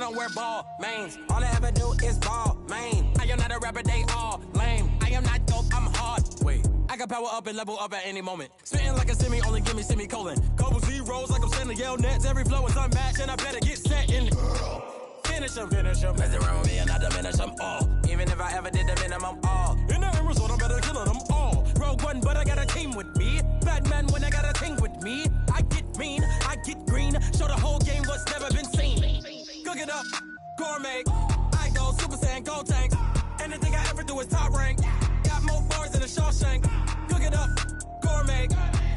don't wear ball mains. All I ever do is ball main. I am not a rapper, they all lame. I am not dope, I'm hard. Wait, I can power up and level up at any moment. Spitting like a semi, only give me semicolon. Couple zeros like I'm sending yell nets. Every flow is unmatched, and I better get set in. Finish them. Mess around with me and I diminish them all. Even if I ever did the minimum all. In the end result, I'm better killing them all. Rogue One, but I got a team with me. Batman when I got a team with me. I get mean, I get green. Show the whole game what's never been seen. Cook it up, gourmet. I go Super Saiyan, gold tanks. Anything I ever do is top rank. Got more bars than a Shawshank. Cook it up, gourmet.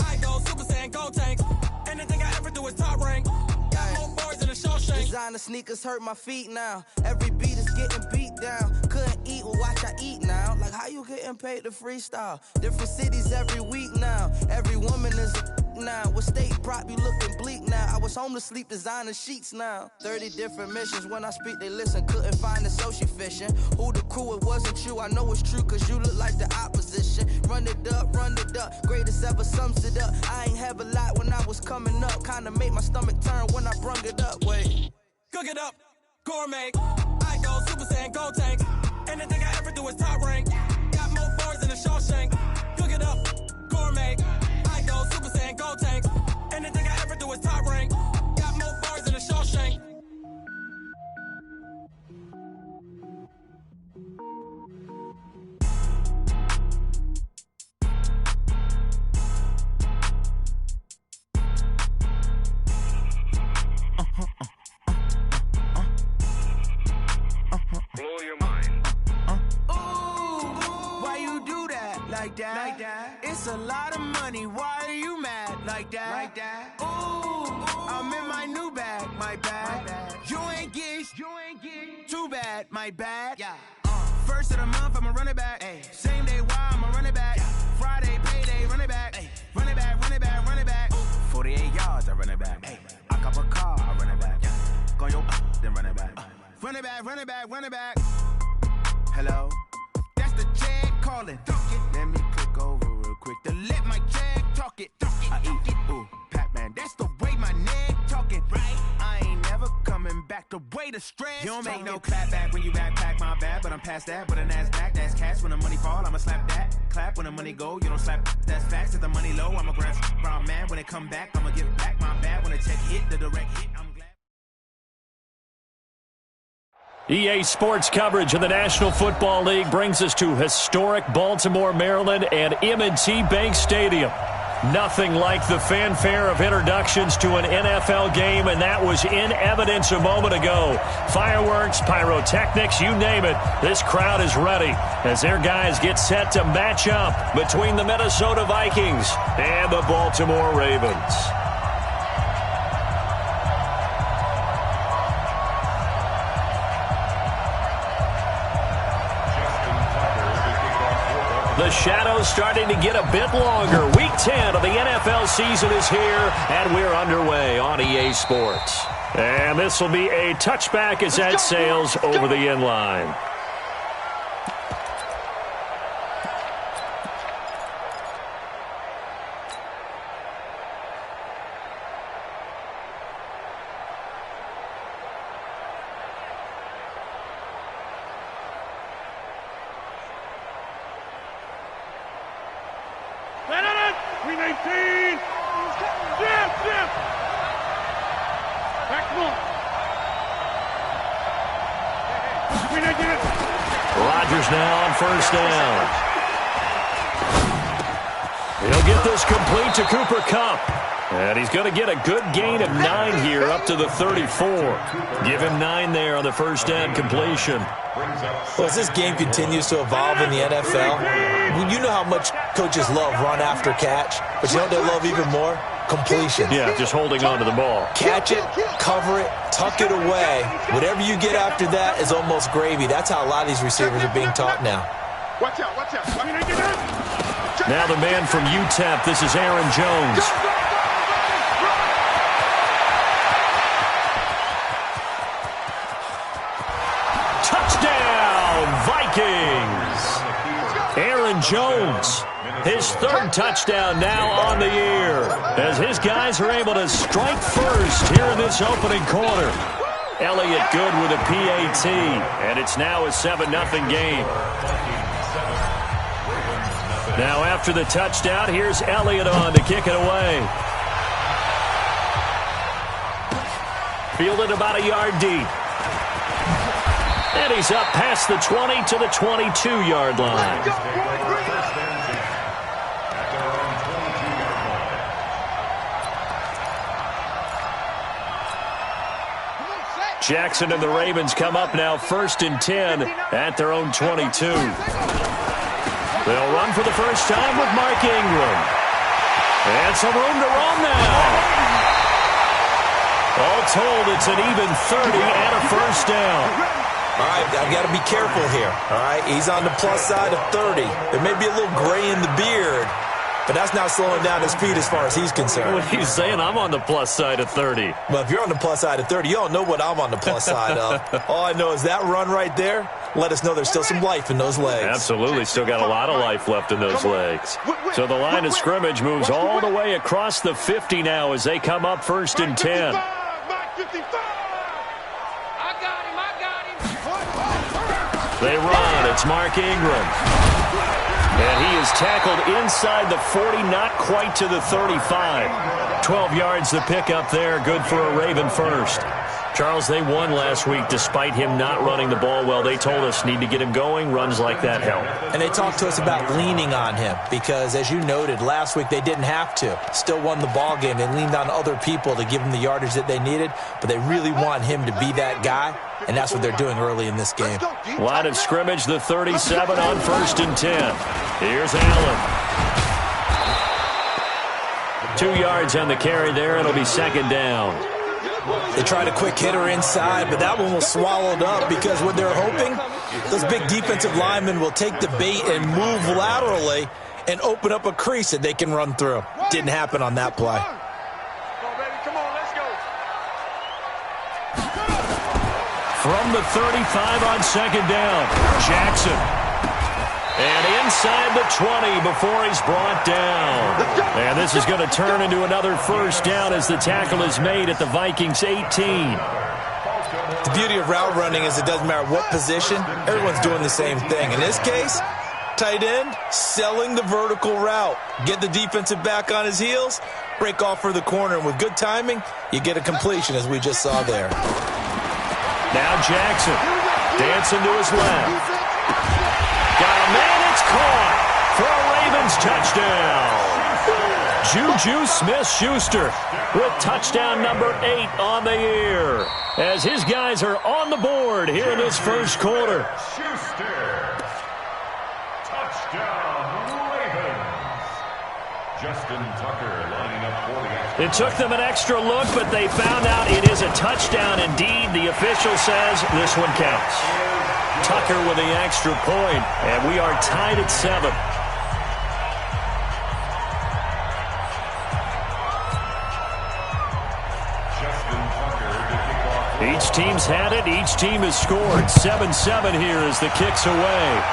I go Super Saiyan, gold tanks. Anything I ever do is top rank. Got more bars than a Shawshank. Designer sneakers hurt my feet now. Every beat is getting beat down. Couldn't eat, well watch I eat now. Like how you getting paid to freestyle? Different cities every week now. Every woman is a now. What state prop you looking bleak now? I was home to sleep designer sheets now. 30 different missions. When I speak they listen. Couldn't find the social fishing. Who the crew? It wasn't you. I know it's true cause you look like the opposition. Run it up. Greatest ever sums it up. I ain't have a lot when I was coming up. Kinda made my stomach turn when I brung it up. Wait. Cook it up, gourmet. I go Super Saiyan, gold tanks. Anything I ever do is top rank. Got more bars than a Shawshank. Cook it up, gourmet. I go Super Saiyan, gold tanks. Anything I ever do is top rank. Got more bars than a Shawshank. Blow your mind. Why you do that? Like that? It's a lot of money. Why are you mad? Like that? Ooh, I'm in my new bag. My bad. You ain't get. Too bad. My bad. Yeah. First of the month, I'ma run it back. Ay. Same day, why I'ma run it back. Yeah. Friday, payday, run it back. Ay. Run it back. Ooh. 48 yards, I run it back. Ay. I cop a car, I run it back. Yeah. Go your then run it back. Run it back. Hello? That's the Jag calling. Let me click over real quick to let my Jag talk it. I eat it, ooh, Pac-Man. That's the way my neck talking. Right? I ain't never coming back the way the stress. You don't make no clap back when you backpack, my bad, but I'm past that. But a NASDAQ, that's cash. When the money fall, I'ma slap that. Clap when the money go, you don't slap. That's facts. If the money low, I'ma grab brown man. When it come back, I'ma give back my bad. When the check hit, the direct hit, I'm glad. EA Sports coverage of the National Football League brings us to historic Baltimore, Maryland, and M&T Bank Stadium. Nothing like the fanfare of introductions to an NFL game, and that was in evidence a moment ago. Fireworks, pyrotechnics, you name it. This crowd is ready as their guys get set to match up between the Minnesota Vikings and the Baltimore Ravens. The shadow's starting to get a bit longer. Week 10 of the NFL season is here, and we're underway on EA Sports. And this will be a touchback as that sails over the end line. Rodgers now on first down. He'll get this complete to Cooper Kupp. And he's going to get a good gain of 9 here up to the 34. Give him 9 there on the first down completion. Well, as this game continues to evolve in the NFL, you know how much coaches love run after catch, but you know what they love even more? Completion. Yeah, just holding on to the ball. Catch it, cover it, tuck it away. Whatever you get after that is almost gravy. That's how a lot of these receivers are being taught now. Watch out. Now the man from UTEP, this is Aaron Jones. Touchdown, Vikings! Aaron Jones, his third touchdown now on the year, as his guys are able to strike first here in this opening quarter. Elliott good with a PAT, and it's now a 7-0 game. Now after the touchdown, here's Elliott on to kick it away. Fielded about a yard deep. And he's up past the 20 to the 22-yard line. Jackson and the Ravens come up now 1st and 10 at their own 22. They'll run for the first time with Mark Ingram. And some room to run now. All told, it's an even 30 and a first down. All right, I've got to be careful here. All right, he's on the plus side of 30. There may be a little gray in the beard, but that's not slowing down his feet as far as he's concerned. What he's saying, I'm on the plus side of 30. Well, if you're on the plus side of 30, you don't know what I'm on the plus side of. All I know is that run right there, let us know there's still some life in those legs. Absolutely, still got a lot of life left in those legs. So the line of scrimmage moves all the way across the 50 now as they come up 1st and 10. They run. It's Mark Ingram. And he is tackled inside the 40, not quite to the 35. 12 yards the pickup there. Good for a Raven first. Charles, they won last week despite him not running the ball well. They told us need to get him going. Runs like that help. And they talked to us about leaning on him because, as you noted, last week they didn't have to. Still won the ball game. They leaned on other people to give them the yardage that they needed, but they really want him to be that guy, and that's what they're doing early in this game. Line of scrimmage, the 37 on 1st and 10. Here's Allen. 2 yards on the carry there. It'll be 2nd down. They tried a quick hitter inside, but that one was swallowed up because what they're hoping, those big defensive linemen will take the bait and move laterally and open up a crease that they can run through. Didn't happen on that play. From the 35 on 2nd down, Jackson. And inside the 20 before he's brought down. And this is going to turn into another first down as the tackle is made at the Vikings 18. The beauty of route running is it doesn't matter what position, everyone's doing the same thing. In this case, tight end, selling the vertical route. Get the defensive back on his heels, break off for the corner. And with good timing, you get a completion as we just saw there. Now Jackson dancing to his left. Got a man, it's caught for a Ravens touchdown. Juju Smith-Schuster with touchdown number 8 on the year as his guys are on the board here in this first quarter. Schuster. Touchdown, Ravens. Justin Tucker lining up for the extra. It took them an extra look, but they found out it is a touchdown indeed. The official says this one counts. Tucker with the extra point, and we are tied at 7. Each team's had it. Each team has scored. 7-7 here as the kick's away.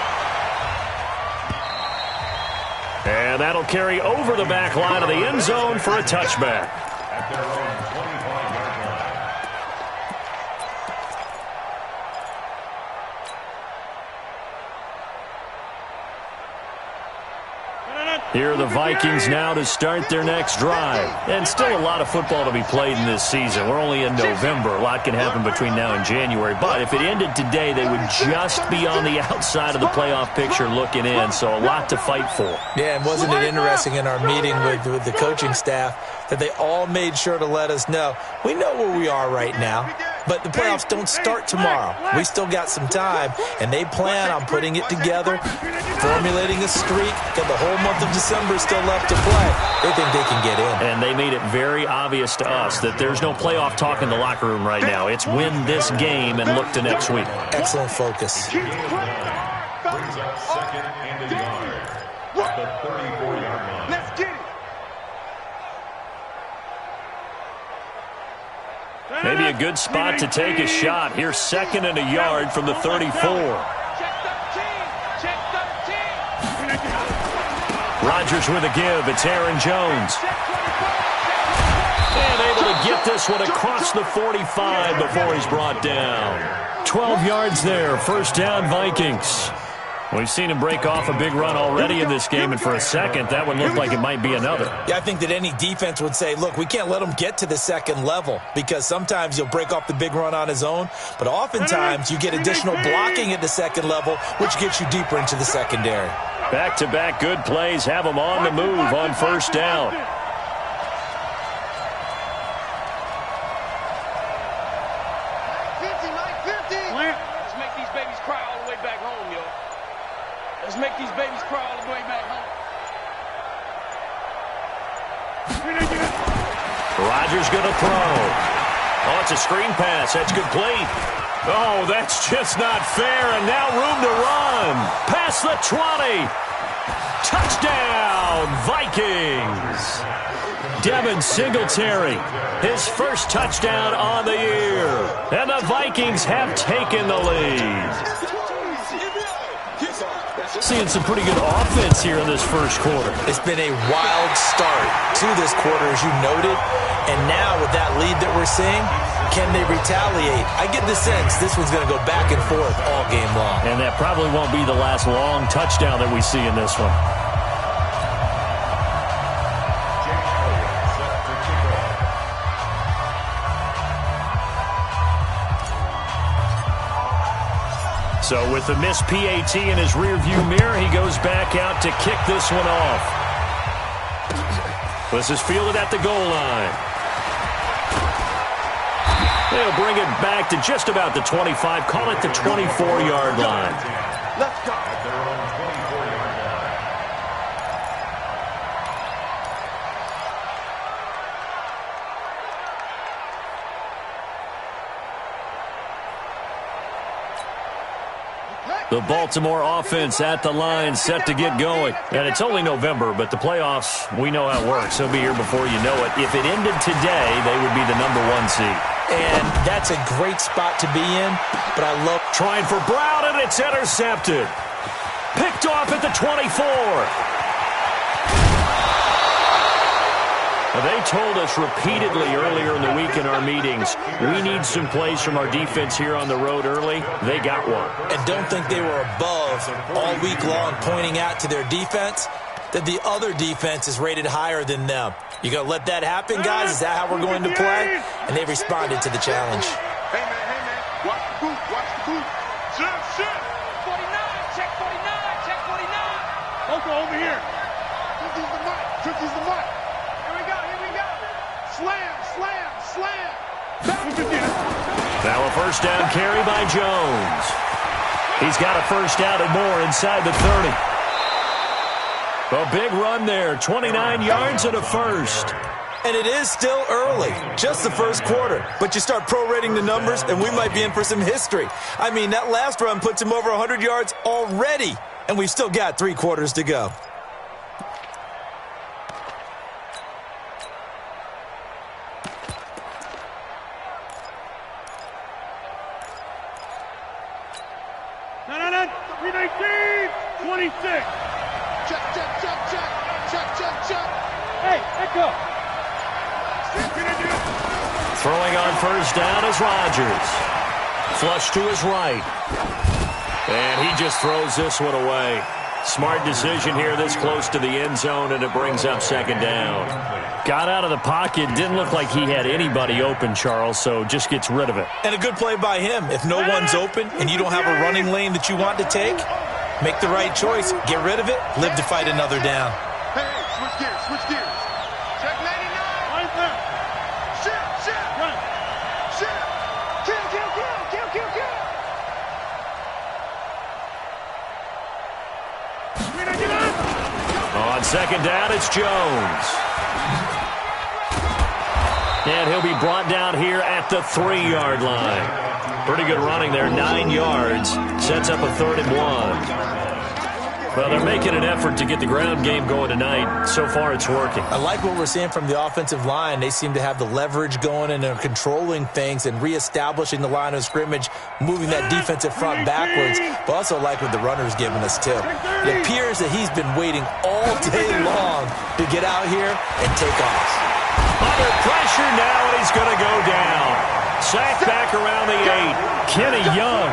And that'll carry over the back line of the end zone for a touchback. At their own 25-yard line. Here are the Vikings now to start their next drive. And still a lot of football to be played in this season. We're only in November. A lot can happen between now and January. But if it ended today, they would just be on the outside of the playoff picture looking in. So a lot to fight for. Yeah, and wasn't it interesting in our meeting with the coaching staff that they all made sure to let us know, we know where we are right now, but the playoffs don't start tomorrow. We still got some time, and they plan on putting it together, formulating a streak, got the whole month of December still left to play. They think they can get in. And they made it very obvious to us that there's no playoff talk in the locker room right now. It's win this game and look to next week. Excellent focus. Brings up 2nd and a yard at the 34-yard line. Let's get it. Maybe a good spot to take a shot. Here's 2nd and a yard from the 34. Rodgers with a give. It's Aaron Jones. And able to get get this one across the 45 before he's brought down. 12 yards there, first down Vikings. We've seen him break off a big run already in this game, and for a second, that would look like it might be another. Yeah, I think that any defense would say, look, we can't let him get to the second level, because sometimes he'll break off the big run on his own, but oftentimes you get additional blocking at the second level, which gets you deeper into the secondary. Back-to-back good plays have him on the move on first down. Let's make these babies cry all the way back home, yo. Let's make these babies cry all the way back home. Rodgers going to throw. Oh, it's a screen pass. That's complete. Oh, that's just not fair, and now room to run. Past the 20. Touchdown, Vikings. Devin Singletary, his first touchdown on the year. And the Vikings have taken the lead. Seeing some pretty good offense here in this first quarter. It's been a wild start to this quarter, as you noted. And now with that lead that we're seeing, can they retaliate? I get the sense this one's going to go back and forth all game long. And that probably won't be the last long touchdown that we see in this one. So with the missed PAT in his rearview mirror, he goes back out to kick this one off. This is fielded at the goal line. They'll bring it back to just about the 25, call it the 24-yard line. Let's go. At their own 24-yard line. The Baltimore offense at the line, set to get going. And it's only November, but the playoffs, we know how it works. They'll be here before you know it. If it ended today, they would be the #1 seed. And that's a great spot to be in, but I love trying for Brown, and it's intercepted. Picked off at the 24. Now, they told us repeatedly earlier in the week in our meetings, we need some plays from our defense here on the road early. They got one. And don't think they were above all week long, pointing out to their defense that the other defense is rated higher than them. You going to let that happen, guys? Is that how we're going to play? And they responded to the challenge. Hey, man. Watch the boot. Watch the boot. Shit. 49. Check 49. Check 49. Okay, over here. Cookies the mic. Here we go. Slam. Now a first down carry by Jones. He's got a first down and more inside the 30. A big run there, 29 yards and a first. And it is still early, just the first quarter. But you start prorating the numbers, and we might be in for some history. I mean, that last run puts him over 100 yards already, and we've still got 3 quarters to go. No. 319. 26. Check. Hey, echo. Throwing on first down is Rodgers. Flush to his right. And he just throws this one away. Smart decision here this close to the end zone, and it brings up second down. Got out of the pocket. Didn't look like he had anybody open, Charles, so just gets rid of it. And a good play by him. If no one's open and you don't have a running lane that you want to take, make the right choice. Get rid of it. Live to fight another down. Hey, switch gears. Check 99. Right there. Shit. Run. Shit. Kill. On second down, it's Jones. And he'll be brought down here at the 3-yard line. Pretty good running there, 9 yards. Sets up a 3rd and 1. Well, they're making an effort to get the ground game going tonight. So far, it's working. I like what we're seeing from the offensive line. They seem to have the leverage going, and they're controlling things and reestablishing the line of scrimmage, moving that defensive front backwards. But also like what the runner's giving us, too. It appears that he's been waiting all day long to get out here and take off. Under pressure now, and he's going to go down. Sacked back around the 8. Kenny Young,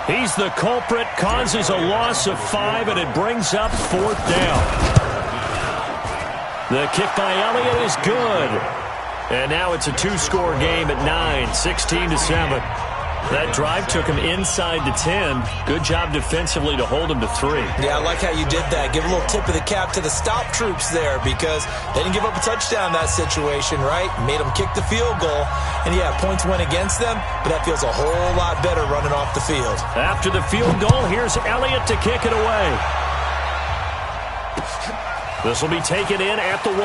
he's the culprit, causes a loss of 5, and it brings up 4th down. The kick by Elliott is good. And now it's a 2-score game at 9, 16-7. That drive took him inside the 10. Good job defensively to hold him to 3. Yeah, I like how you did that. Give a little tip of the cap to the stop troops there because they didn't give up a touchdown in that situation, right? Made them kick the field goal. And, yeah, points went against them, but that feels a whole lot better running off the field. After the field goal, here's Elliott to kick it away. This will be taken in at the 1.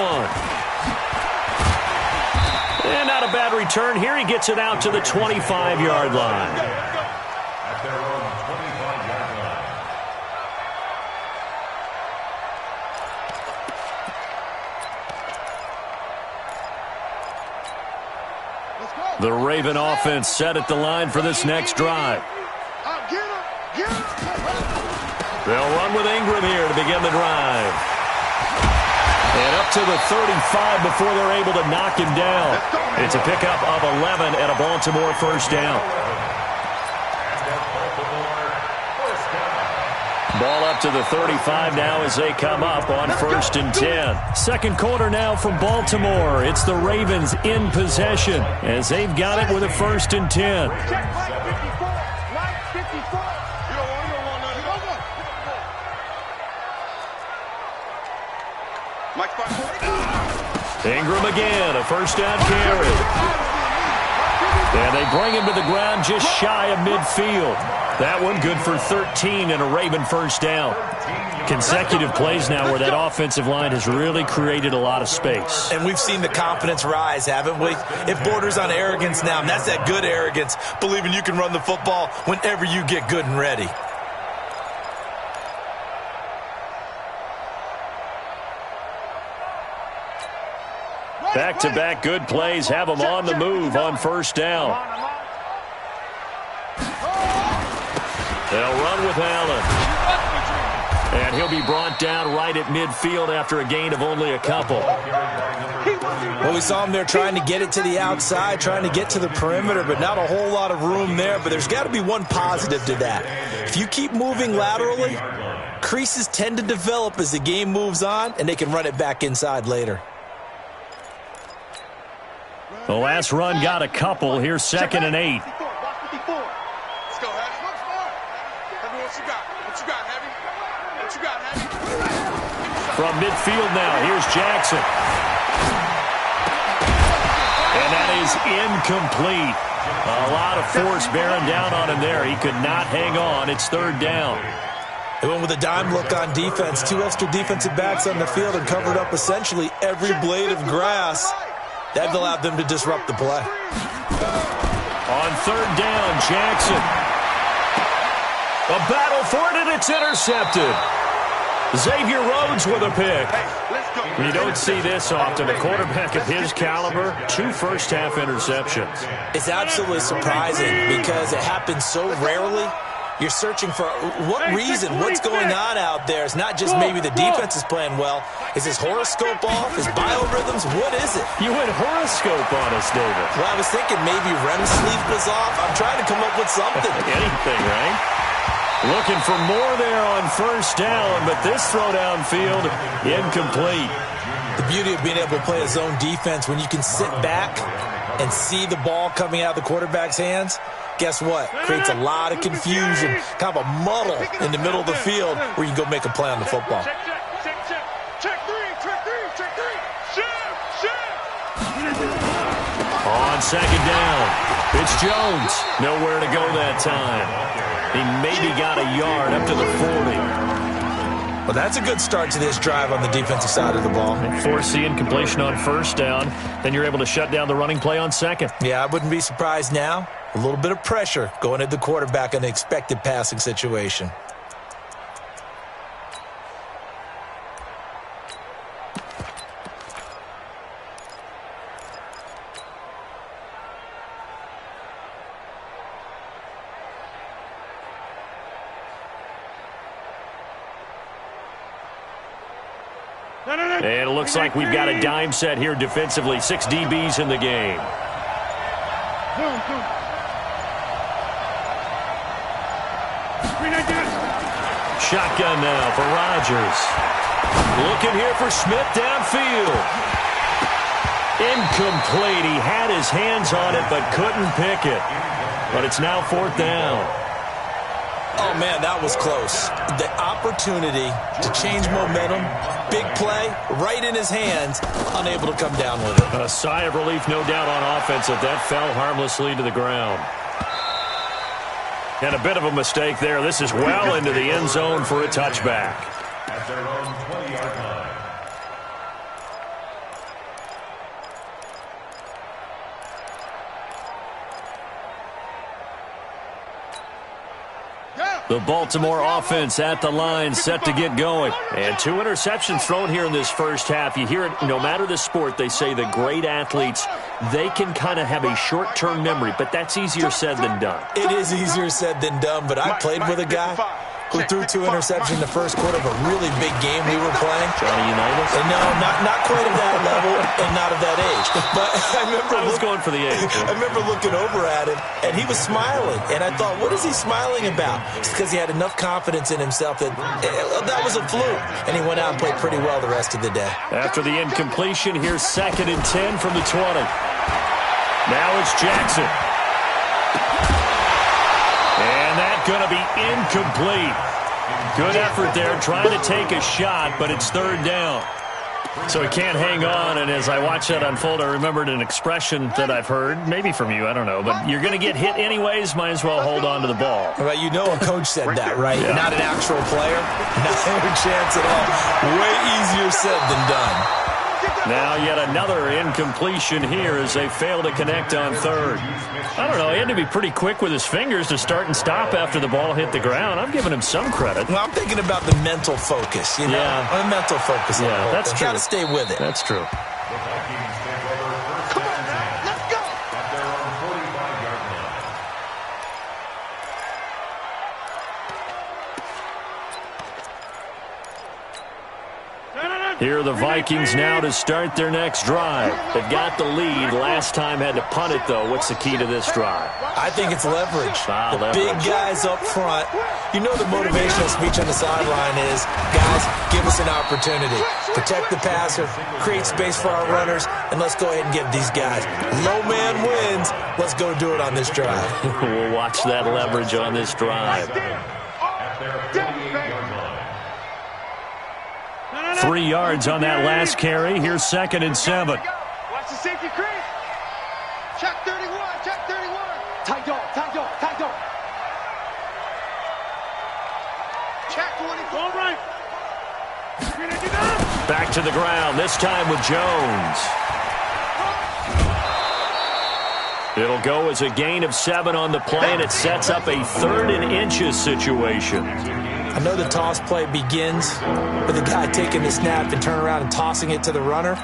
And not a bad return here. He gets it out to the 25-yard line. At their own 25-yard line. The Raven offense set at the line for this next drive. They'll run with Ingram here to begin the drive. And up to the 35 before they're able to knock him down. It's a pickup of 11 and a Baltimore first down. Ball up to the 35 now as they come up on 1st and 10. Second quarter now from Baltimore. It's the Ravens in possession as they've got it with a 1st and 10. Ingram again, a first down carry. And they bring him to the ground just shy of midfield. That one good for 13 and a Raven first down. Consecutive plays now where that offensive line has really created a lot of space. And we've seen the confidence rise, haven't we? It borders on arrogance now, and that's that good arrogance, believing you can run the football whenever you get good and ready. Back-to-back good plays have them on the move on first down. They'll run with Allen. And he'll be brought down right at midfield after a gain of only a couple. Well, we saw him there trying to get it to the outside, trying to get to the perimeter, but not a whole lot of room there. But there's got to be one positive to that. If you keep moving laterally, creases tend to develop as the game moves on, and they can run it back inside later. The last run got a couple. Here's 2nd and 8. Let's go, Heavy. Heavy, what you got? What you got, Heavy? What you got, Heavy? From midfield now, here's Jackson. And that is incomplete. A lot of force bearing down on him there. He could not hang on. It's 3rd down. They went with a dime look on defense. 2 extra defensive backs on the field and covered up essentially every blade of grass. That allowed them to disrupt the play. On 3rd down, Jackson. A battle for it, and it's intercepted. Xavier Rhodes with a pick. You don't see this often. A quarterback of his caliber, 2 first-half interceptions. It's absolutely surprising because it happens so rarely. You're searching for what reason, what's going on out there. It's not just maybe the defense is playing well. Is his horoscope off? His biorhythms? What is it? You went horoscope on us, David. Well, I was thinking maybe REM sleep was off. I'm trying to come up with something. Anything, right? Looking for more there on first down, but this throw downfield, incomplete. The beauty of being able to play a zone defense when you can sit back and see the ball coming out of the quarterback's hands, guess what? Creates a lot of confusion, kind of a muddle in the middle of the field where you can go make a play on the football. Check three. Shift. On 2nd down, it's Jones. Nowhere to go that time. He maybe got a yard up to the 40. Well, that's a good start to this drive on the defensive side of the ball. Force the incompletion on first down. Then you're able to shut down the running play on 2nd. Yeah, I wouldn't be surprised now. A little bit of pressure going at the quarterback in an expected passing situation. And it looks like we've got a dime set here defensively. 6 DBs in the game. Shotgun now for Rodgers. Looking here for Smith downfield. Incomplete. He had his hands on it but couldn't pick it. But it's now 4th down. Oh, man, that was close. The opportunity to change momentum, big play, right in his hands, unable to come down with it. A sigh of relief, no doubt, on offense that fell harmlessly to the ground. And a bit of a mistake there. This is well into the end zone for a touchback. At their own 20-yard line. The Baltimore offense at the line, set to get going. And 2 interceptions thrown here in this first half. You hear it, no matter the sport, they say the great athletes, they can kind of have a short-term memory, but that's easier said than done. It is easier said than done, but I played with a guy who threw 2 interceptions in the first quarter of a really big game we were playing. Johnny Unitas? No, not quite at that level and not of that age. But I was going for the age. I remember looking over at him, and he was smiling. And I thought, what is he smiling about? It's because he had enough confidence in himself that that was a fluke. And he went out and played pretty well the rest of the day. After the incompletion, here's 2nd and 10 from the 20. Now it's Jackson. And that's going to be incomplete. Good effort there, trying to take a shot, but it's 3rd down. So he can't hang on, and as I watched that unfold, I remembered an expression that I've heard, maybe from you, I don't know, but you're going to get hit anyways, might as well hold on to the ball. Right, you know a coach said that, right? Yeah. Not an actual player. Not a chance at all. Way easier said than done. Now yet another incompletion here as they fail to connect on 3rd. I don't know, he had to be pretty quick with his fingers to start and stop after the ball hit the ground. I'm giving him some credit. Well, I'm thinking about the mental focus, you know? Yeah. The mental focus. Yeah, that's true. Got to stay with it. That's true. The Vikings take over 1st and 10. Let's go! At their own 45-yard line. Here are the Vikings now to start their next drive. They've got the lead. Last time had to punt it, though. What's the key to this drive? I think it's leverage. Ah, the leverage. big guys up front. You know the motivational speech on the sideline is, guys, give us an opportunity. Protect the passer, create space for our runners, and let's go ahead and give these guys. Low man wins. Let's go do it on this drive. We'll watch that leverage on this drive. At their 48-yard line. 3 yards on that last carry. Here's 2nd and 7. Watch the safety crease. Check 31, check 31. Tight dog, tight dog, tight dog. Check 24. All right. Back to the ground, this time with Jones. It'll go as a gain of 7 on the play, and it sets up a 3rd and inches situation. I know the toss play begins with the guy taking the snap and turning around and tossing it to the runner.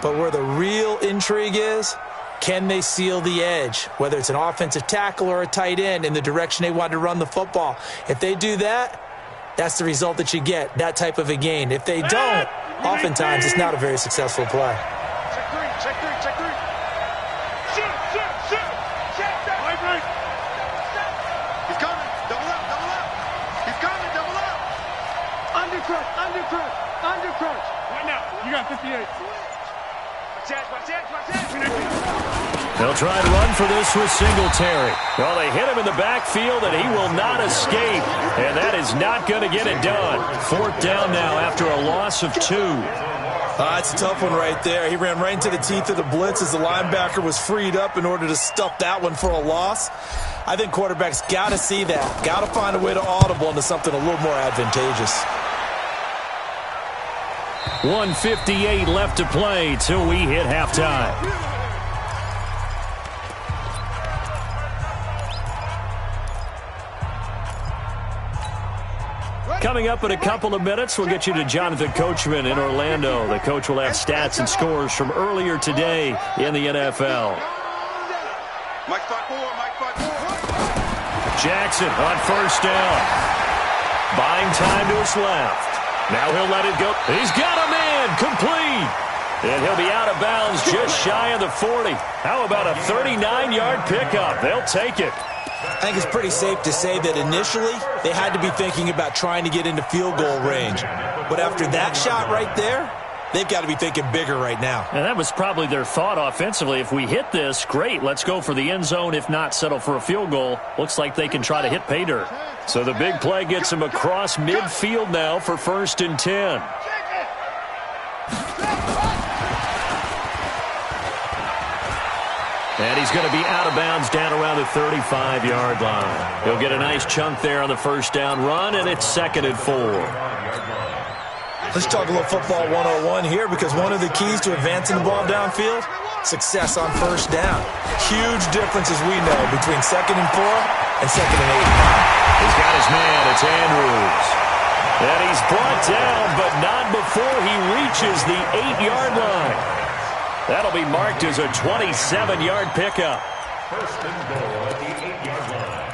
But where the real intrigue is, can they seal the edge? Whether it's an offensive tackle or a tight end in the direction they want to run the football. If they do that, that's the result that you get, that type of a gain. If they don't, oftentimes it's not a very successful play. Check 3, check 3, check 3. Shoot, shoot, shoot. Check that. Right, right. He's coming. Double up, double up. He's coming, double up. Undercrunch, undercrunch, undercrunch. Right now, you got 58. Watch that, watch that, watch that. They'll try and run for this with Singletary. Well, they hit him in the backfield, and he will not escape. And that is not going to get it done. 4th down now after a loss of 2. It's a tough one right there. He ran right into the teeth of the blitz as the linebacker was freed up in order to stuff that one for a loss. I think quarterbacks got to see that. Got to find a way to audible into something a little more advantageous. 1:58 left to play till we hit halftime. Coming up in a couple of minutes, we'll get you to Jonathan Coachman in Orlando. The coach will have stats and scores from earlier today in the NFL. Mike 5-4, Mike 5-4. Jackson on 1st down. Buying time to his left. Now he'll let it go. He's got him in. Complete. And he'll be out of bounds just shy of the 40. How about a 39-yard pickup? They'll take it. I think it's pretty safe to say that initially they had to be thinking about trying to get into field goal range. But after that shot right there, they've got to be thinking bigger right now. And that was probably their thought offensively. If we hit this, great, let's go for the end zone. If not, settle for a field goal. Looks like they can try to hit pay dirt. So the big play gets him across midfield now for 1st and 10. And he's going to be out of bounds down around the 35-yard line. He'll get a nice chunk there on the first down run, and it's 2nd and 4. Let's talk a little football 101 here, because one of the keys to advancing the ball downfield, success on first down. Huge difference, as we know, between 2nd and 4 and 2nd and 8. He's got his man. It's Andrews. And he's brought down, but not before he reaches the 8-yard line. That'll be marked as a 27-yard pickup. 1st and goal at the 8-yard line.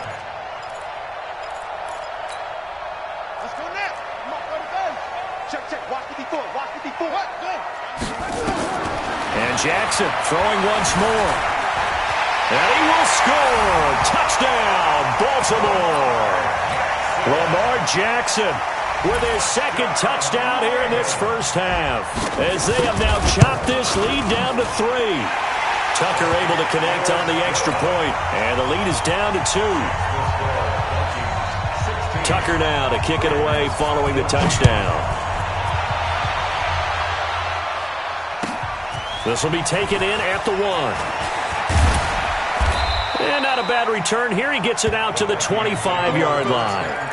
Let's go now. Come on, go to base. Check, check. Watch 54. Watch 54. What? Go. And Jackson throwing once more. And he will score. Touchdown, Baltimore. Lamar Jackson with his 2nd touchdown here in this first half, as they have now chopped this lead down to 3. Tucker able to connect on the extra point, and the lead is down to 2. Tucker now to kick it away following the touchdown. This will be taken in at the 1. And not a bad return here. He gets it out to the 25-yard line.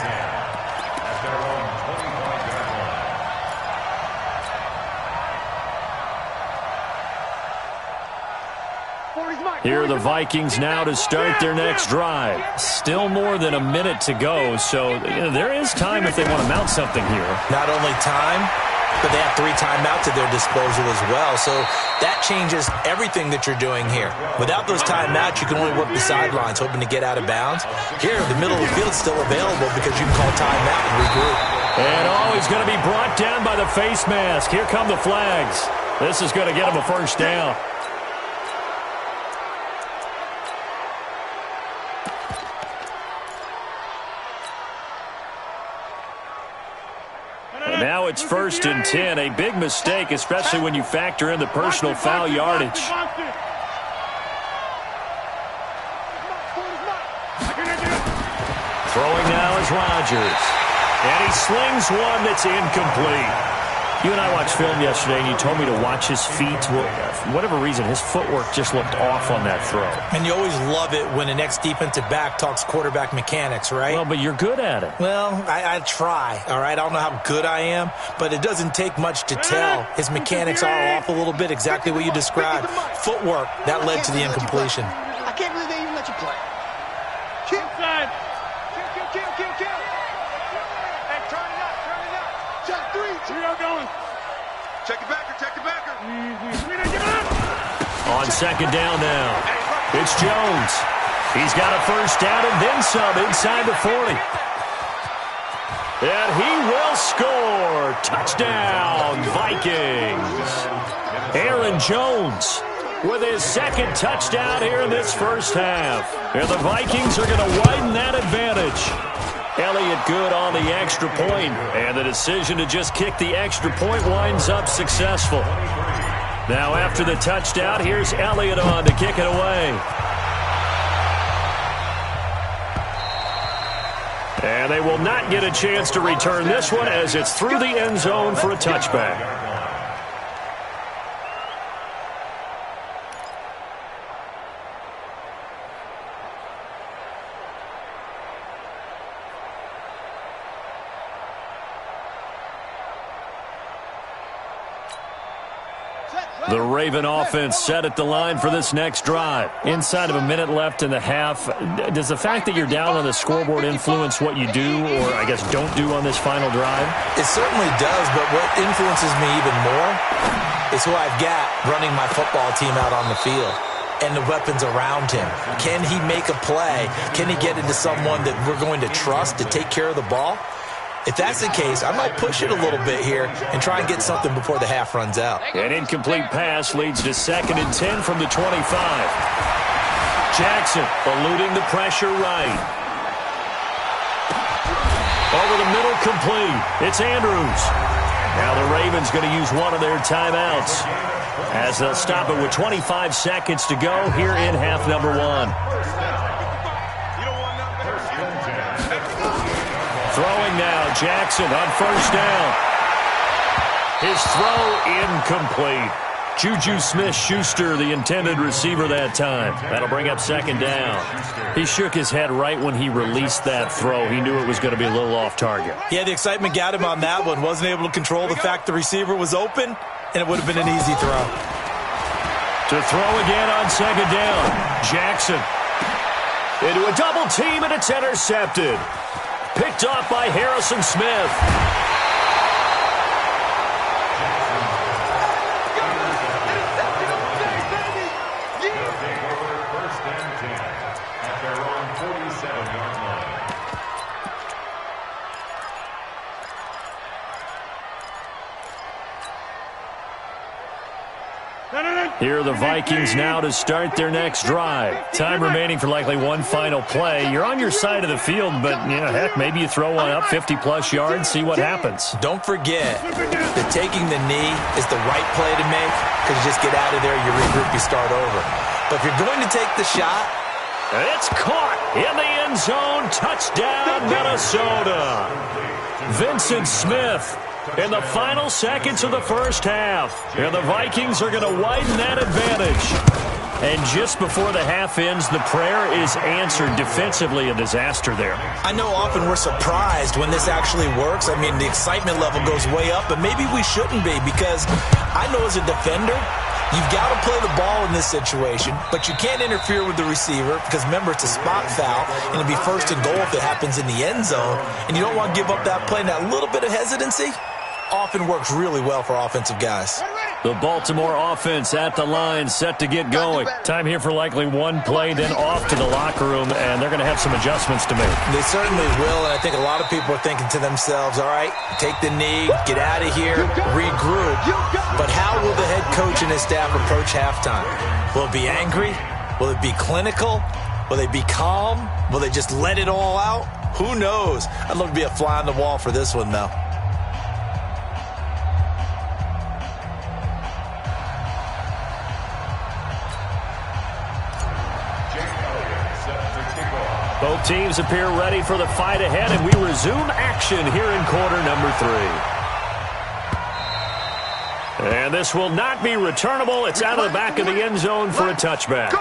Here are the Vikings now to start their next drive. Still more than a minute to go, so there is time if they want to mount something here. Not only time, but they have 3 timeouts at their disposal as well, so that changes everything that you're doing here. Without those timeouts, you can only work the sidelines, hoping to get out of bounds. Here, the middle of the field is still available because you can call timeout and regroup. And he's going to be brought down by the face mask. Here come the flags. This is going to get him a first down. Now it's 1st and 10. A big mistake, especially when you factor in the personal foul yardage. Throwing now is Rodgers. And he slings one that's incomplete. You and I watched film yesterday, and you told me to watch his feet. Well, for whatever reason, his footwork just looked off on that throw. And you always love it when an ex-defensive back talks quarterback mechanics, right? Well, but you're good at it. Well, I try, all right? I don't know how good I am, but it doesn't take much to tell. His mechanics are off a little bit, exactly what you described. Footwork, that led to the incompletion. I can't believe they even let you play. Kill. Kill. Hey, turn it up. Check 3. 3 are going. Check the backer. On 2nd down now, it's Jones. He's got a first down and then some inside the 40. And he will score. Touchdown, Vikings. Aaron Jones with his 2nd touchdown here in this first half. And the Vikings are going to widen that advantage. Elliott good on the extra point, and the decision to just kick the extra point winds up successful. Now after the touchdown, here's Elliott on to kick it away. And they will not get a chance to return this one as it's through the end zone for a touchback. The Raven offense set at the line for this next drive. Inside of a minute left in the half, does the fact that you're down on the scoreboard influence what you do, or I guess don't do on this final drive? It certainly does, but what influences me even more is who I've got running my football team out on the field and the weapons around him. Can he make a play? Can he get into someone that we're going to trust to take care of the ball? If that's the case, I might push it a little bit here and try and get something before the half runs out. An incomplete pass leads to 2nd and 10 from the 25. Jackson eluding the pressure right. Over the middle, complete. It's Andrews. Now the Ravens going to use one of their timeouts as they'll stop it with 25 seconds to go here in half number 1. Throwing now, Jackson on 1st down. His throw incomplete. Juju Smith-Schuster, the intended receiver that time. That'll bring up 2nd down. He shook his head right when he released that throw. He knew it was going to be a little off target. Yeah, the excitement got him on that one. Wasn't able to control the fact the receiver was open, and it would have been an easy throw. To throw again on 2nd down. Jackson into a double team, and it's intercepted. Picked off by Harrison Smith. Here are the Vikings now to start their next drive. Time remaining for likely one final play. You're on your side of the field, but, heck, maybe you throw one up 50-plus yards, see what happens. Don't forget that taking the knee is the right play to make because you just get out of there, you regroup, you start over. But if you're going to take the shot, it's caught in the end zone. Touchdown, Minnesota. Vincent Smith in the final seconds of the first half. And the Vikings are going to widen that advantage. And just before the half ends, the prayer is answered. Defensively, a disaster there. I know often we're surprised when this actually works. I mean, the excitement level goes way up, but maybe we shouldn't be because I know as a defender, you've got to play the ball in this situation, but you can't interfere with the receiver because, remember, it's a spot foul, and it'll be 1st and goal if it happens in the end zone, and you don't want to give up that play. And that little bit of hesitancy often works really well for offensive guys. The Baltimore offense at the line, set to get going. Time here for likely one play, then off to the locker room, and they're going to have some adjustments to make. They certainly will, and I think a lot of people are thinking to themselves, all right, take the knee, get out of here, regroup. But how will the head coach and his staff approach halftime? Will it be angry? Will it be clinical? Will they be calm? Will they just let it all out? Who knows? I'd love to be a fly on the wall for this one, though. Both teams appear ready for the fight ahead, and we resume action here in quarter number 3. And this will not be returnable. It's out of the back of the end zone for a touchback.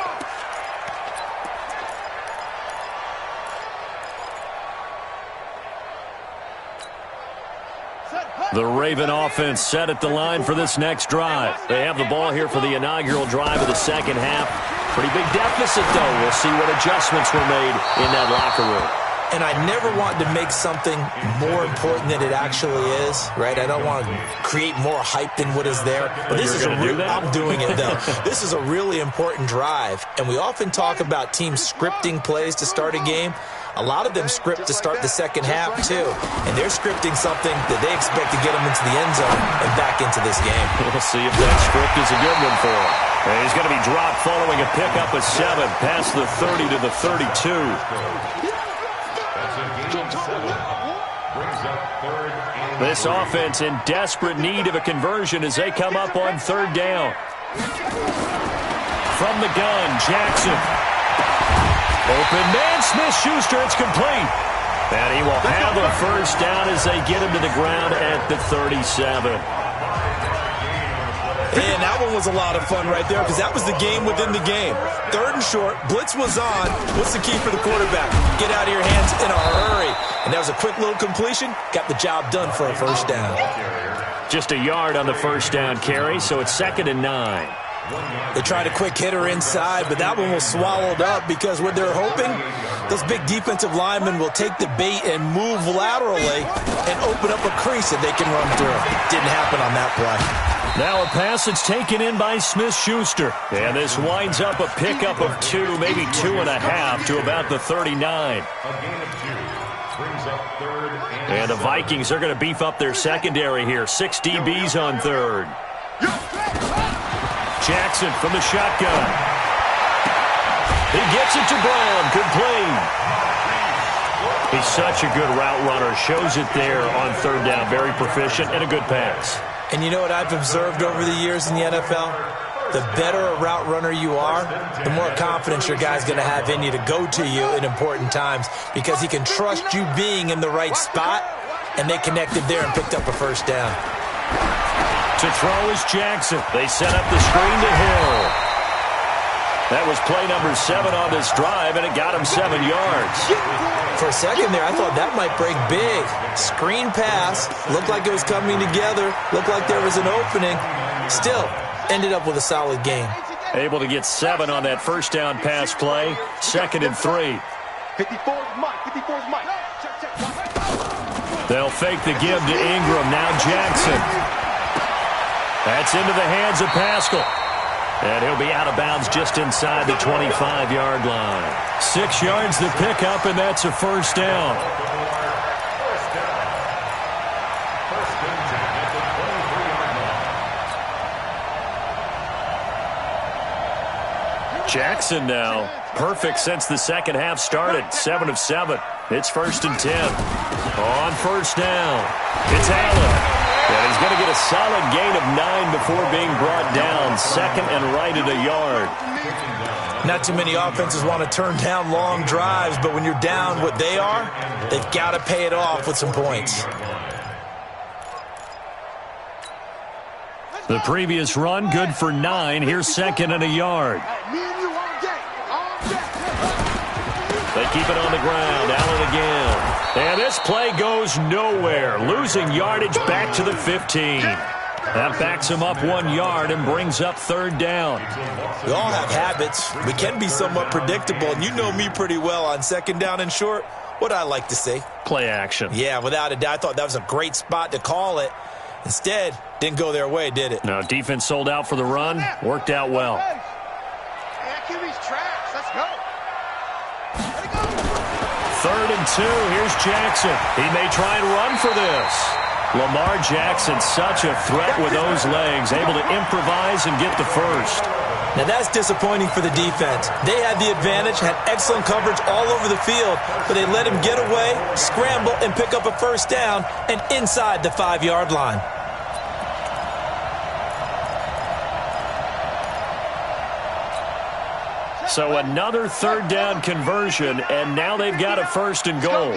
The Raven offense set at the line for this next drive. They have the ball here for the inaugural drive of the second half. Pretty big deficit, though. We'll see what adjustments were made in that locker room. And I never want to make something more important than it actually is, right? I don't want to create more hype than what is there. But this is I'm doing it, though. This is a really important drive. And we often talk about teams scripting plays to start a game. A lot of them script to start the second half, too. And they're scripting something that they expect to get them into the end zone and back into this game. We'll see if that script is a good one for him. And he's going to be dropped following a pickup of 7 past the 30 to the 32. This offense in desperate need of a conversion as they come up on 3rd down. From the gun, Jackson. Open man, Smith-Schuster, it's complete. And he will have a first down as they get him to the ground at the 37. And that one was a lot of fun right there because that was the game within the game. 3rd and short, blitz was on. What's the key for the quarterback? Get out of your hands in a hurry. And that was a quick little completion. Got the job done for a first down. Just a yard on the first down carry, so it's 2nd and 9. They tried a quick hitter inside, but that one was swallowed up because what they're hoping, those big defensive linemen will take the bait and move laterally and open up a crease that they can run through. Didn't happen on that play. Now a pass that's taken in by Smith-Schuster. And this winds up a pickup of 2, maybe 2.5 to about the 39. Brings up third And the Vikings are going to beef up their secondary here. 6 DBs on third. Jackson from the shotgun. He gets it to Brown. Complete. He's such a good route runner. Shows it there on third down. Very proficient and a good pass. And you know what I've observed over the years in the NFL? The better a route runner you are, the more confidence your guy's going to have in you to go to you in important times because he can trust you being in the right spot, and they connected there and picked up a first down. To throw is Jackson. They set up the screen to Hill. That was play number 7 on this drive, and it got him 7 yards. For a second there, I thought that might break big. Screen pass, looked like it was coming together, looked like there was an opening. Still, ended up with a solid game. Able to get 7 on that first down pass play. 2nd and 3. 54's Mike. 54's Mike. They'll fake the give to Ingram. Now Jackson. That's into the hands of Pascal. And he'll be out of bounds just inside the 25-yard line. 6 yards to pick up, and that's a first down. Jackson now, perfect since the second half started. 7 of 7. It's 1st and 10. On first down, it's Allen. And he's going to get a solid gain of 9 before being brought down. 2nd and right at a yard. Not too many offenses want to turn down long drives, but when you're down what they are, they've got to pay it off with some points. The previous run, good for 9. Here's 2nd and a yard. They keep it on the ground. Allen again. And this play goes nowhere. Losing yardage back to the 15. That backs him up 1 yard and brings up 3rd down. We all have habits. We can be somewhat predictable, and you know me pretty well on 2nd down and short. What I like to see. Play action. Yeah, without a doubt. I thought that was a great spot to call it. Instead, didn't go their way, did it? No, defense sold out for the run. Worked out well. Hey, QB's trash. Let's go. 3rd and 2. Here's Jackson. He may try and run for this. Lamar Jackson, such a threat with those legs, able to improvise and get the first. Now that's disappointing for the defense. They had the advantage, had excellent coverage all over the field, but they let him get away, scramble, and pick up a first down and inside the 5-yard line. So another 3rd down conversion, and now they've got a 1st and goal.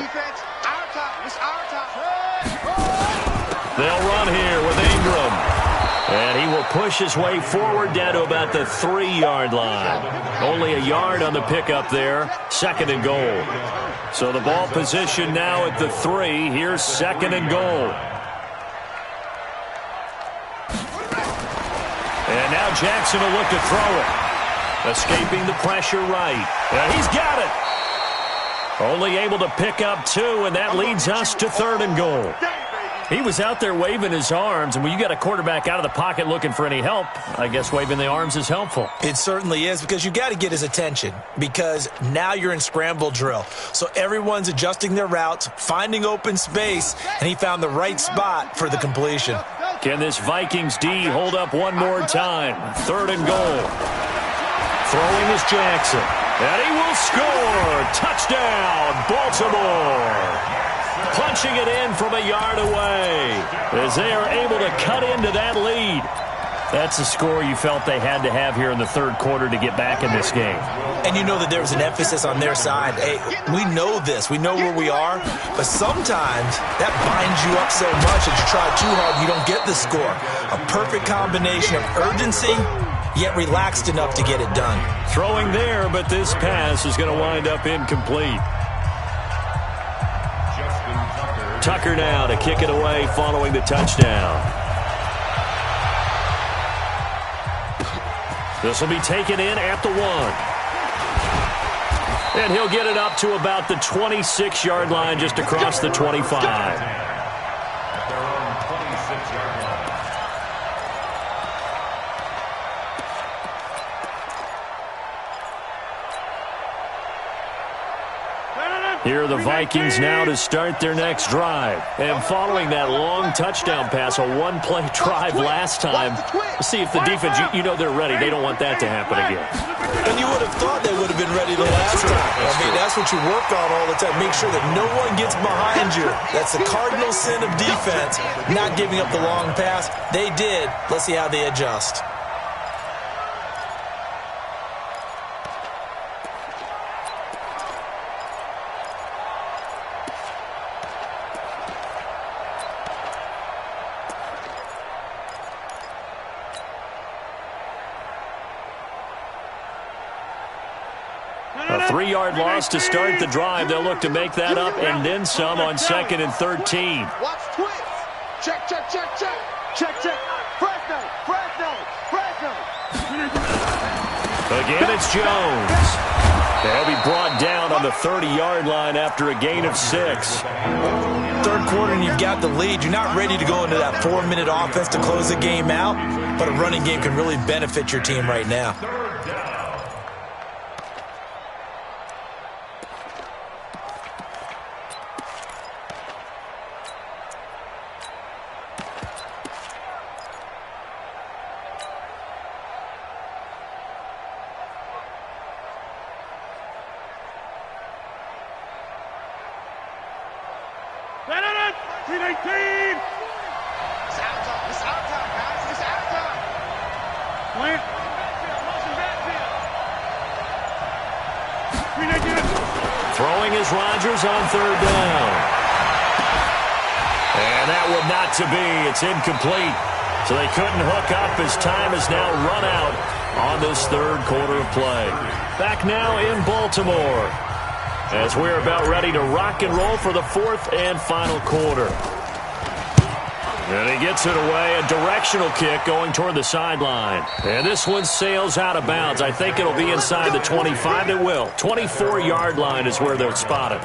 They'll run here with Ingram. And he will push his way forward down to about the 3-yard line. Only a yard on the pickup there. 2nd and goal. So the ball position now at the 3. Here's 2nd and goal. And now Jackson will look to throw it. Escaping the pressure right. And he's got it. Only able to pick up 2, and that leads us to 3rd and goal. He was out there waving his arms, and when you got a quarterback out of the pocket looking for any help, I guess waving the arms is helpful. It certainly is, because you got to get his attention, because now you're in scramble drill. So everyone's adjusting their routes, finding open space, and he found the right spot for the completion. Can this Vikings D hold up one more time? 3rd and goal. Throwing is Jackson. And he will score. Touchdown, Baltimore. Punching it in from a yard away as they are able to cut into that lead. That's a score you felt they had to have here in the 3rd quarter to get back in this game. And you know that there was an emphasis on their side. Hey, we know this. We know where we are. But sometimes that binds you up so much that you try too hard, you don't get the score. A perfect combination of urgency, yet relaxed enough to get it done. Throwing there, but this pass is going to wind up incomplete. Tucker now to kick it away following the touchdown. This will be taken in at the 1. And he'll get it up to about the 26-yard line, just across the 25. Here are the Vikings now to start their next drive. And following that long touchdown pass, a one-play drive last time, see if the defense, you know they're ready. They don't want that to happen again. And you would have thought they would have been ready the last time. I mean, that's what you work on all the time. Make sure that no one gets behind you. That's the cardinal sin of defense, not giving up the long pass. They did. Let's see how they adjust. A 3-yard loss to start the drive. They'll look to make that up and then some on 2nd and 13. Watch twist. Check, check, check, check. Check, check. Fresno, Fresno, Fresno. Again, it's Jones. They'll be brought down on the 30-yard line after a gain of 6. Third quarter and you've got the lead. You're not ready to go into that 4-minute offense to close the game out, but a running game can really benefit your team right now. Throwing is Rodgers on 3rd down. And that would not to be. It's incomplete. So they couldn't hook up as time has now run out on this 3rd quarter of play. Back now in Baltimore as we're about ready to rock and roll for the 4th and final quarter. And he gets it away, a directional kick going toward the sideline. And this one sails out of bounds. I think it'll be inside the 25. It will. 24-yard line is where they'll spot it.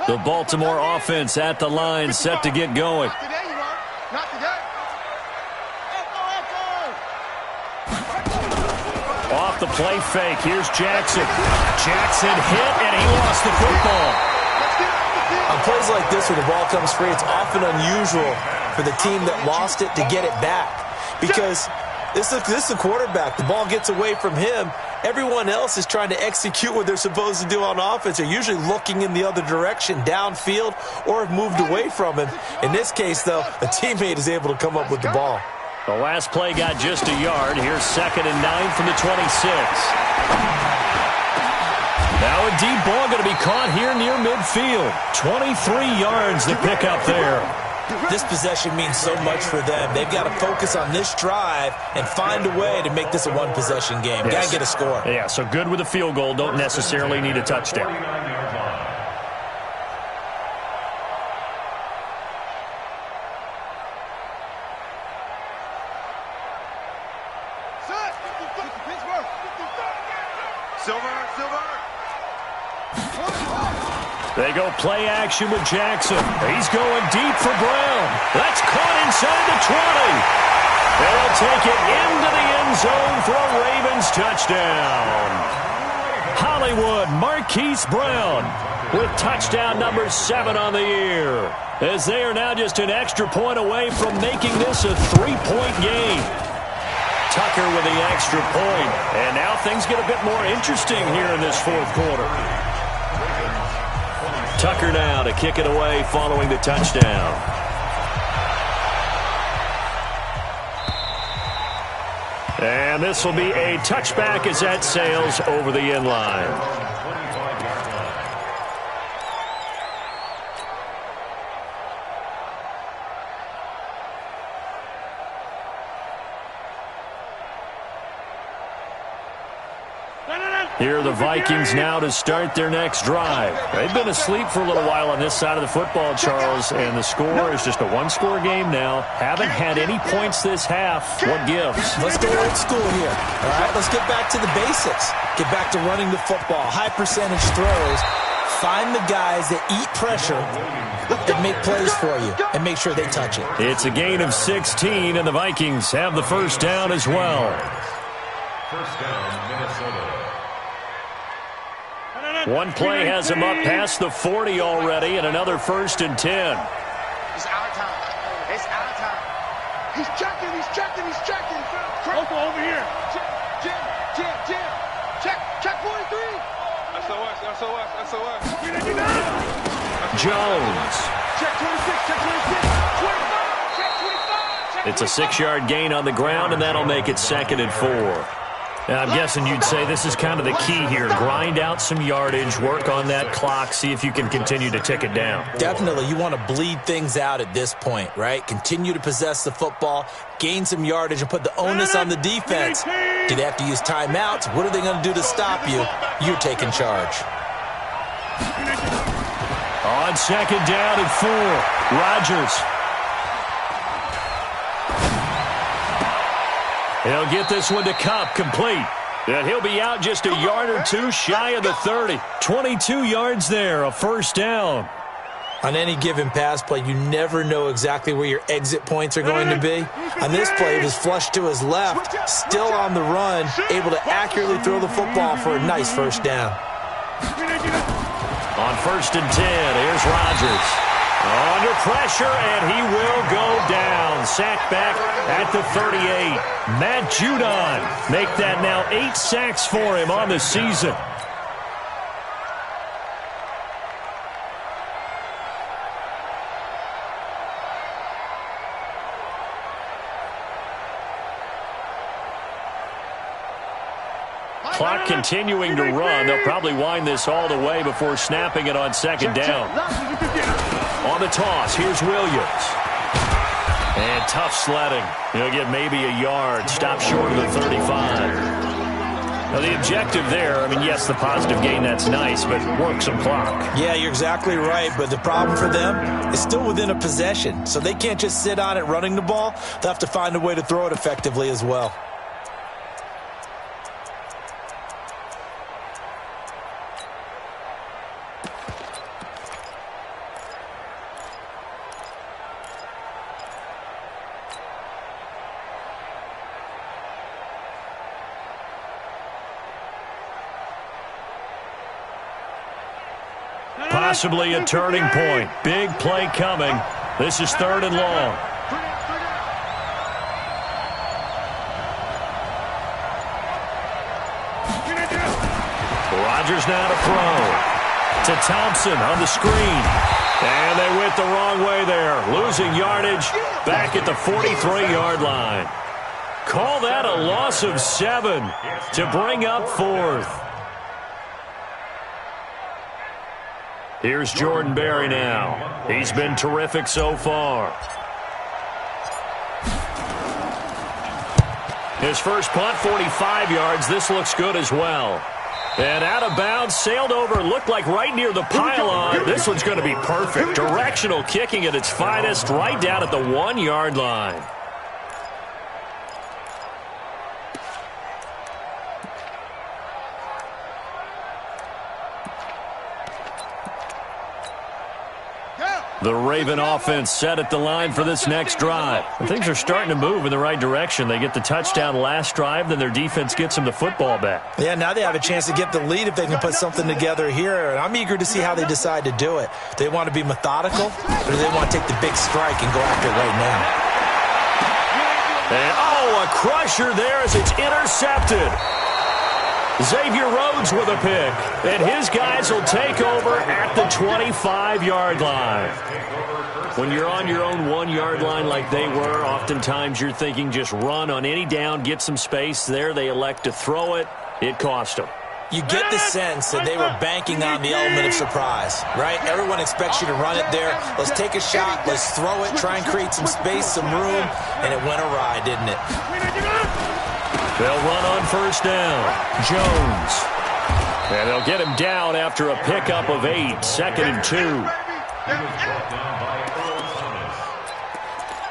The Baltimore offense at the line, set to get going. Not today, you are. Not today. Off the play fake, here's Jackson. Jackson hit, and he lost the football. On plays like this where the ball comes free, it's often unusual for the team that lost it to get it back. Because this is the quarterback. The ball gets away from him. Everyone else is trying to execute what they're supposed to do on offense. They're usually looking in the other direction, downfield, or have moved away from him. In this case, though, a teammate is able to come up with the ball. The last play got just a yard. Here's 2nd and 9 from the 26. Now a deep ball going to be caught here near midfield. 23 yards to pick up there. This possession means so much for them. They've got to focus on this drive and find a way to make this a one-possession game. Yes. Got to get a score. Yeah, so good with a field goal. Don't necessarily need a touchdown. They go play action with Jackson. He's going deep for Brown. That's caught inside the 20. They'll take it into the end zone for a Ravens touchdown. Hollywood Marquise Brown with touchdown number 7 on the year, as they are now just an extra point away from making this a 3-point game. Tucker with the extra point, and now things get a bit more interesting here in this 4th quarter. Tucker now to kick it away following the touchdown. And this will be a touchback as that sails over the end line. Here are the Vikings now to start their next drive. They've been asleep for a little while on this side of the football, Charles, and the score is just a one-score game now. Haven't had any points this half. What gives? Let's go old school here. All right, let's get back to the basics. Get back to running the football, high-percentage throws. Find the guys that eat pressure and make plays for you and make sure they touch it. It's a gain of 16, and the Vikings have the first down as well. First down, Minnesota. One play has him up past the 40 already, and another 1st and 10. It's our time. It's our time. He's checking. He's checking. He's checking. Over here. Jim. Check 43. SOS. Jones. Check 26. Check 26. 25. Check 25. It's a 6-yard gain on the ground, and that'll make it 2nd and 4. Now, I'm guessing you'd say this is kind of the key here. Grind out some yardage, work on that clock, see if you can continue to tick it down. Definitely. You want to bleed things out at this point, right? Continue to possess the football, gain some yardage, and put the onus on the defense. Do they have to use timeouts? What are they going to do to stop you? You're taking charge. On 2nd down and 4, Rodgers. He'll get this one to Kupp, complete. And he'll be out just a yard or two shy of the 30. 22 yards there, a first down. On any given pass play, you never know exactly where your exit points are going to be. On this play, it was flushed to his left, still on the run, able to accurately throw the football for a nice first down. On 1st and 10, here's Rodgers. Under pressure, and he will go down. Sacked back at the 38. Matt Judon make that now 8 sacks for him on the season. Clock continuing to run. They'll probably wind this all the way before snapping it on 2nd down. On the toss, here's Williams. And tough sledding. He'll get maybe a yard. Stop short of the 35. Now, the objective there, I mean, yes, the positive gain, that's nice, but work some clock. Yeah, you're exactly right, but the problem for them is still within a possession, so they can't just sit on it running the ball. They'll have to find a way to throw it effectively as well. Possibly a turning point. Big play coming. This is 3rd and long. Rodgers now to throw. To Thompson on the screen. And they went the wrong way there. Losing yardage back at the 43-yard line. Call that a loss of 7 to bring up 4th. Here's Jordan Berry now. He's been terrific so far. His first punt, 45 yards. This looks good as well. And out of bounds, sailed over, looked like right near the pylon. This one's going to be perfect. Directional kicking at its finest, right down at the 1-yard line. The Raven offense set at the line for this next drive. And things are starting to move in the right direction. They get the touchdown last drive, then their defense gets them the football back. Yeah, now they have a chance to get the lead if they can put something together here. And I'm eager to see how they decide to do it. Do they want to be methodical, or do they want to take the big strike and go after it right now? And, a crusher there as it's intercepted. Xavier Rhodes with a pick, and his guys will take over at the 25-yard line. When you're on your own 1-yard line like they were, oftentimes you're thinking just run on any down, get some space. There they elect to throw it. It cost them. You get the sense that they were banking on the element of surprise, right? Everyone expects you to run it there. Let's take a shot. Let's throw it, try and create some space, some room, and it went awry, didn't it? They'll run on 1st down. Jones. And they'll get him down after a pickup of 8, 2nd and 2. He was brought down by Earl Thomas.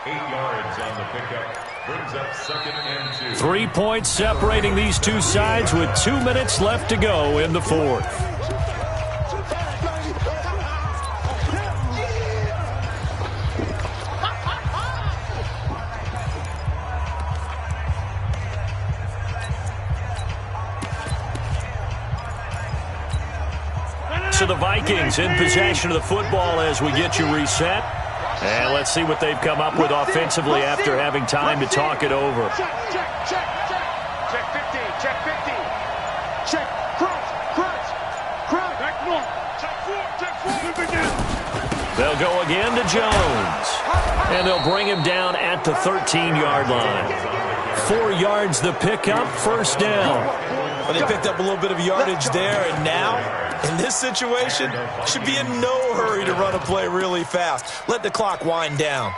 8 yards on the pickup. Brings up 2nd and 2. 3 points separating these two sides with 2 minutes left to go in the fourth. So the Vikings in possession of the football as we get you reset. And let's see what they've come up with offensively after having time to talk it over. Check 15, check 15. Check, crunch. Back north. Check 4. They'll go again to Jones. And they'll bring him down at the 13-yard line. 4 yards the pickup, first down. Well, they picked up a little bit of yardage there, and now, in this situation, should be in no hurry to run a play really fast. Let the clock wind down.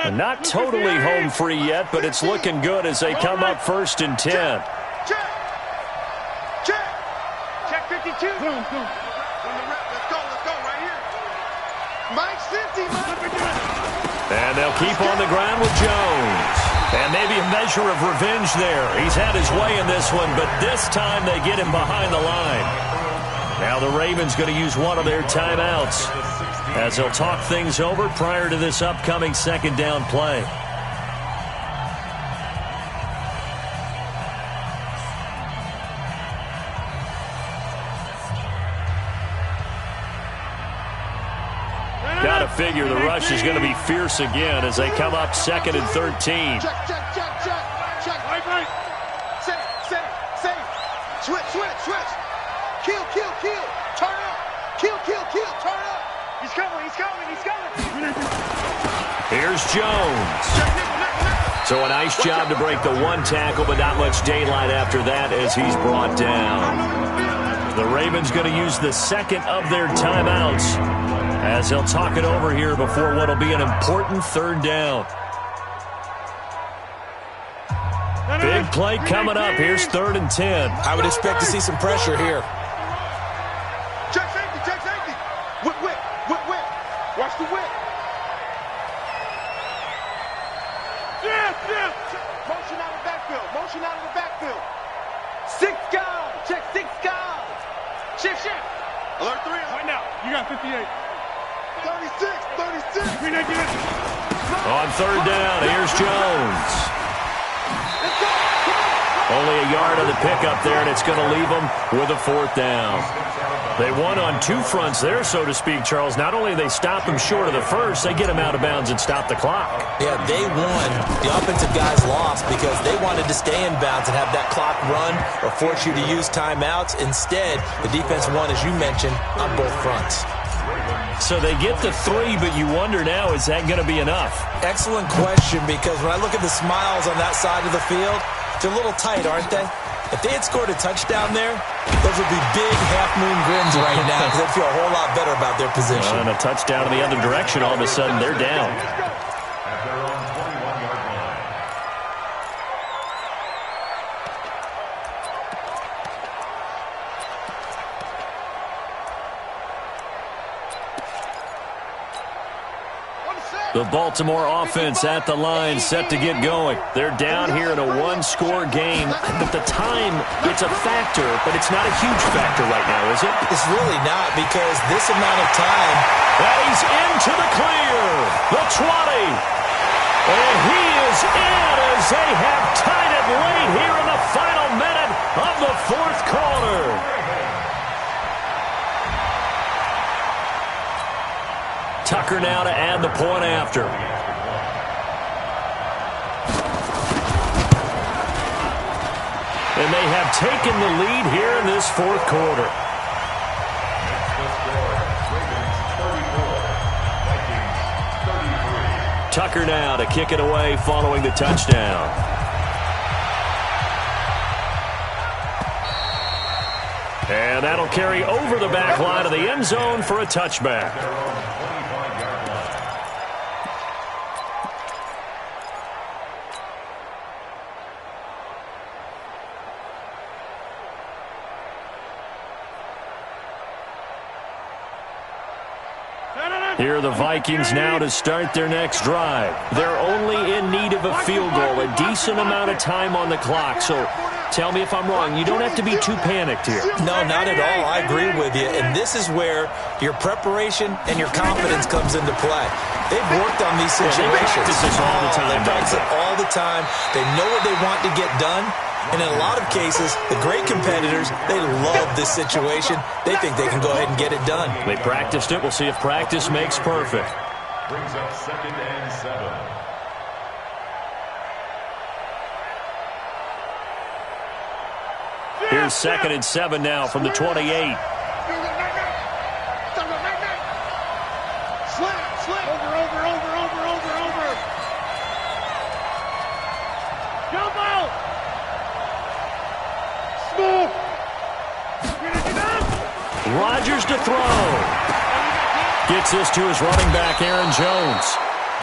And not totally home free yet, but it's looking good as they come up 1st and 10. Check 52. Let's go right here. Mike's 50, And they'll keep on the ground with Jones. And maybe a measure of revenge there. He's had his way in this one, but this time they get him behind the line. Now the Ravens going to use one of their timeouts as they'll talk things over prior to this upcoming 2nd down play. Got to figure the rush is going to be fierce again as they come up 2nd and 13. Check. Right. Safe. Switch. Kill. Turn up. Kill. Turn up. He's coming. Here's Jones. So a nice job to break the one tackle, but not much daylight after that as he's brought down. The Ravens going to use the 2nd of their timeouts as they'll talk it over here before what will be an important 3rd down. Big play coming up. Here's 3rd and 10. I would expect to see some pressure here. Check safety. Whip. Watch the whip. Yes. Motion out of the backfield. 6 guys. Check 6 guys. Shift. Alert 3. Right now. You got 58. 36. On 3rd down, here's Jones. Only a yard on the pickup there, and it's going to leave them with a 4th down. They won on 2 fronts there, so to speak, Charles. Not only they stop him short of the first, they get him out of bounds and stop the clock. Yeah, they won. The offensive guys lost because they wanted to stay in bounds and have that clock run or force you to use timeouts. Instead, the defense won, as you mentioned, on both fronts. So they get the 3, but you wonder now, is that going to be enough? Excellent question, because when I look at the smiles on that side of the field, they're a little tight, aren't they? If they had scored a touchdown there, those would be big half-moon grins right now because they'd feel a whole lot better about their position. And a touchdown in the other direction, all of a sudden they're down. At their own 21-yard line. The Baltimore offense at the line, set to get going. They're down here in a 1-score game, but the time, it's a factor, but it's not a huge factor right now, is it? It's really not, because this amount of time... And he's into the clear. The 20. And he is in as they have tied it late here in the final minute of the 4th quarter. Tucker now to add the point after. And they have taken the lead here in this 4th quarter. Tucker now to kick it away following the touchdown. And that'll carry over the back line of the end zone for a touchback. Here are the Vikings now to start their next drive. They're only in need of a field goal, a decent amount of time on the clock. So tell me if I'm wrong. You don't have to be too panicked here. No, not at all. I agree with you. And this is where your preparation and your confidence comes into play. They've worked on these situations. They practice this all the time. They practice it all the time. They know what they want to get done. And in a lot of cases, the great competitors, they love this situation. They think they can go ahead and get it done. They practiced it. We'll see if practice makes perfect. Brings up 2nd and 7. Here's 2nd and 7 now from the 28. Slam. Over. Jump out. Smooth. Rodgers to throw. Gets this to his running back, Aaron Jones.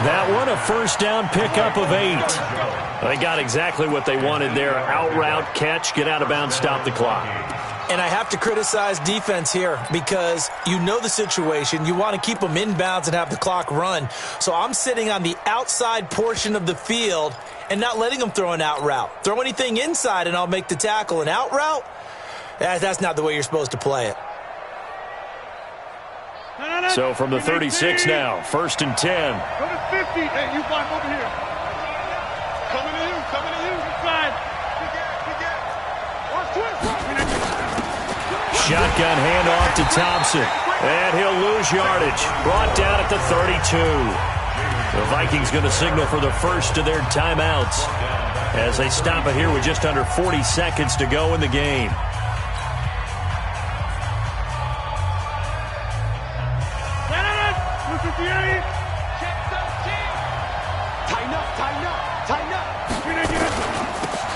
That one, a first down pickup of 8. They got exactly what they wanted there. Out route, catch, get out of bounds, stop the clock. And I have to criticize defense here because you know the situation. You want to keep them inbounds and have the clock run. So I'm sitting on the outside portion of the field and not letting them throw an out route. Throw anything inside and I'll make the tackle. An out route? That's not the way you're supposed to play it. So from the 36 now, 1st and 10. Go to 50. Hey, you block over here. Coming to you. Inside. Shotgun handoff to Thompson. And he'll lose yardage. Brought down at the 32. The Vikings going to signal for the first of their timeouts as they stop it here with just under 40 seconds to go in the game.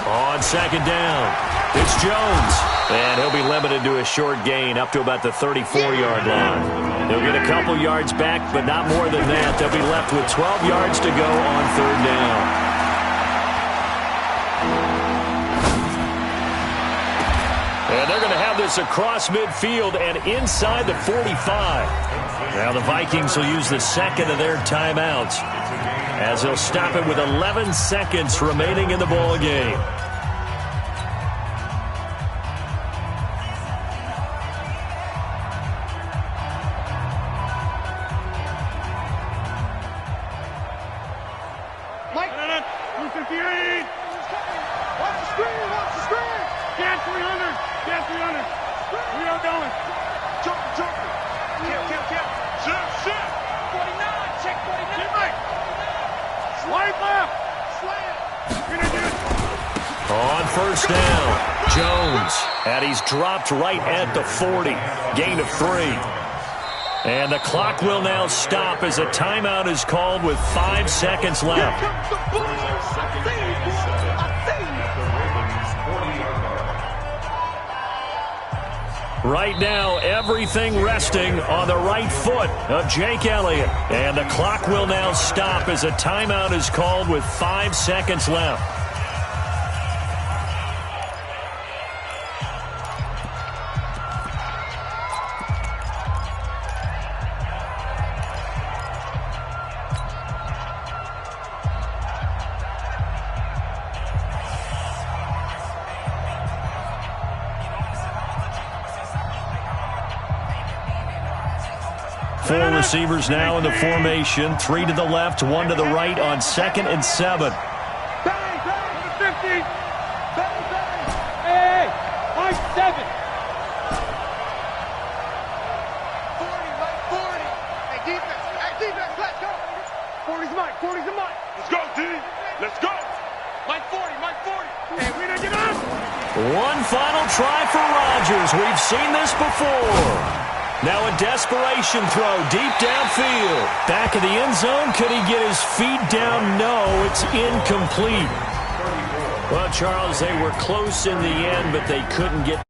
On 2nd down, it's Jones. And he'll be limited to a short gain up to about the 34-yard line. He'll get a couple yards back, but not more than that. They'll be left with 12 yards to go on 3rd down. And they're going to have this across midfield and inside the 45. Now the Vikings will use the second of their timeouts as they'll stop it with 11 seconds remaining in the ball game. On 1st down, Jones, and he's dropped right at the 40. Gain of 3. And the clock will now stop as a timeout is called with 5 seconds left. Right now, everything resting on the right foot of Jake Elliott. And the clock will now stop as a timeout is called with 5 seconds left. Four receivers now in the formation. 3 to the left, 1 to the right on 2nd and 7. Bang, bang, 50. Bang, bang. Hey, Mike 7. 40. Hey, defense, let's go. 40's Mike, 40's the Mike. Let's go, D. Let's go. Mike 40. Hey, we don't give up. One final try for Rodgers. We've seen this before. Now a desperation throw deep downfield. Back of the end zone. Could he get his feet down? No, it's incomplete. Well, Charles, they were close in the end, but they couldn't get